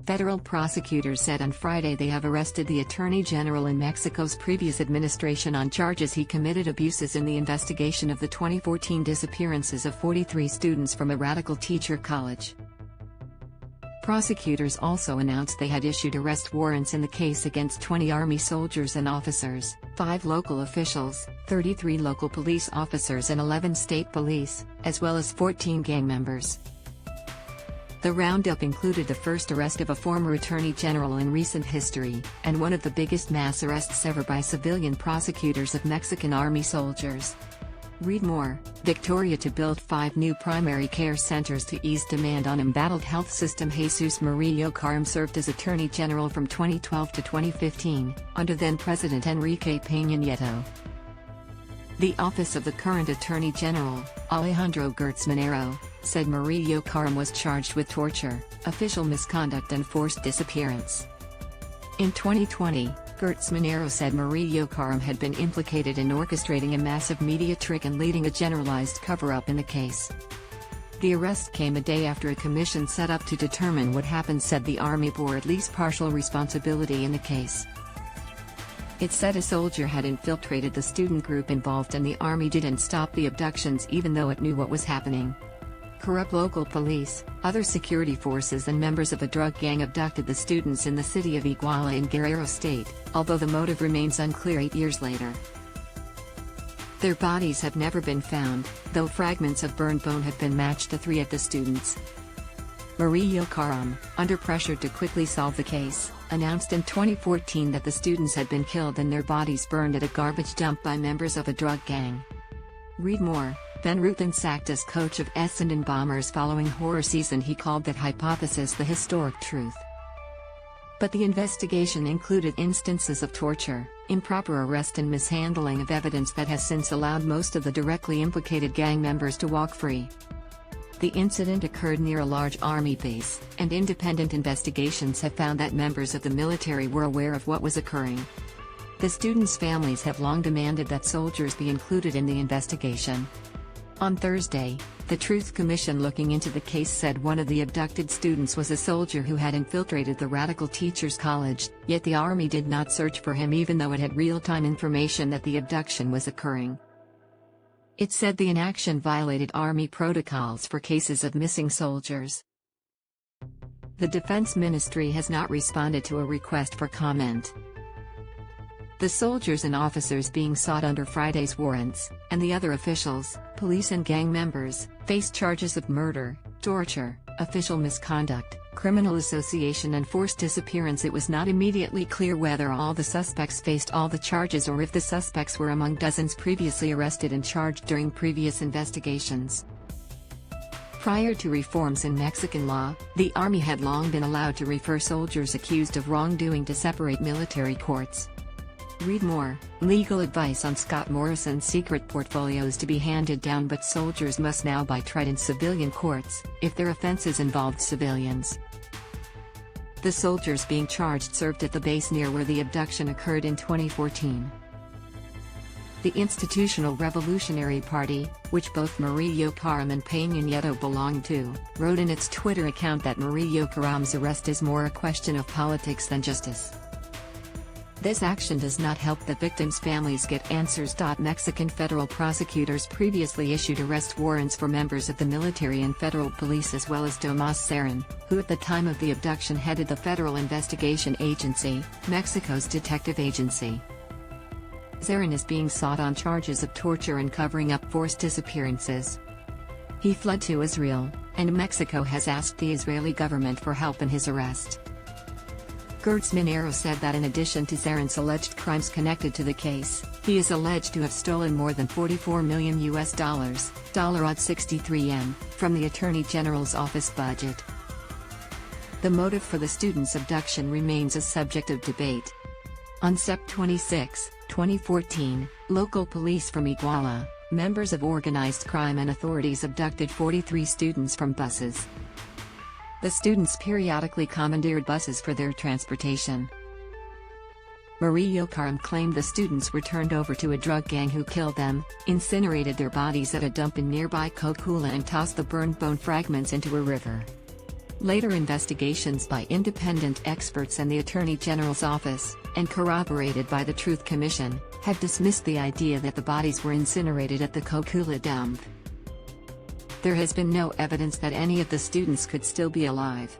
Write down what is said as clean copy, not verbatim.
Federal prosecutors said on Friday they have arrested the Attorney General in Mexico's previous administration on charges he committed abuses in the investigation of the 2014 disappearances of 43 students from a radical teacher college. Prosecutors also announced they had issued arrest warrants in the case against 20 Army soldiers and officers, 5 local officials, 33 local police officers and 11 state police, as well as 14 gang members. The roundup included the first arrest of a former attorney general in recent history, and one of the biggest mass arrests ever by civilian prosecutors of Mexican Army soldiers. Read more. Victoria to build 5 new primary care centers to ease demand on embattled health system. Jesus Murillo Karam served as Attorney General from 2012 to 2015, under then-President Enrique Peña Nieto. The office of the current Attorney General, Alejandro Gertz Manero, said Murillo Karam was charged with torture, official misconduct and forced disappearance. In 2020, Gertz Manero said Murillo Karam had been implicated in orchestrating a massive media trick and leading a generalized cover-up in the case. The arrest came a day after a commission set up to determine what happened said the Army bore at least partial responsibility in the case. It said a soldier had infiltrated the student group involved and the Army didn't stop the abductions even though it knew what was happening. Corrupt local police, other security forces and members of a drug gang abducted the students in the city of Iguala in Guerrero State, although the motive remains unclear 8 years later. Their bodies have never been found, though fragments of burned bone have been matched to 3 of the students. Murillo Karam, under pressure to quickly solve the case, announced in 2014 that the students had been killed and their bodies burned at a garbage dump by members of a drug gang. Read more. Ben Rutten sacked as coach of Essendon Bombers following horror season. He called that hypothesis the historic truth. But the investigation included instances of torture, improper arrest and mishandling of evidence that has since allowed most of the directly implicated gang members to walk free. The incident occurred near a large army base, and independent investigations have found that members of the military were aware of what was occurring. The students' families have long demanded that soldiers be included in the investigation. On Thursday, the Truth Commission looking into the case said one of the abducted students was a soldier who had infiltrated the Radical Teachers College, yet the Army did not search for him even though it had real-time information that the abduction was occurring. It said the inaction violated Army protocols for cases of missing soldiers. The Defense Ministry has not responded to a request for comment. The soldiers and officers being sought under Friday's warrants, and the other officials, police and gang members, face charges of murder, torture, official misconduct, criminal association and forced disappearance. It was not immediately clear whether all the suspects faced all the charges or if the suspects were among dozens previously arrested and charged during previous investigations. Prior to reforms in Mexican law, the Army had long been allowed to refer soldiers accused of wrongdoing to separate military courts. Read more. Legal advice on Scott Morrison's secret portfolios to be handed down, but soldiers must now be tried in civilian courts, if their offenses involved civilians. The soldiers being charged served at the base near where the abduction occurred in 2014. The Institutional Revolutionary Party, which both Murillo Karam and Peña Nieto belonged to, wrote in its Twitter account that Murillo Karam's arrest is more a question of politics than justice. This action does not help the victims' families get answers. Mexican federal prosecutors previously issued arrest warrants for members of the military and federal police as well as Tomas Cerin, who at the time of the abduction headed the Federal Investigation Agency, Mexico's detective agency. Cerin is being sought on charges of torture and covering up forced disappearances. He fled to Israel, and Mexico has asked the Israeli government for help in his arrest. Gertz Manero said that in addition to Cerin's alleged crimes connected to the case, he is alleged to have stolen more than $44 million $63M, from the Attorney General's office budget. The motive for the students' abduction remains a subject of debate. On September 26, 2014, local police from Iguala, members of organized crime and authorities abducted 43 students from buses. The students periodically commandeered buses for their transportation. Murillo Karam claimed the students were turned over to a drug gang who killed them, incinerated their bodies at a dump in nearby Cocula and tossed the burned bone fragments into a river. Later investigations by independent experts and the Attorney General's office, and corroborated by the Truth Commission, have dismissed the idea that the bodies were incinerated at the Kokula dump. There has been no evidence that any of the students could still be alive.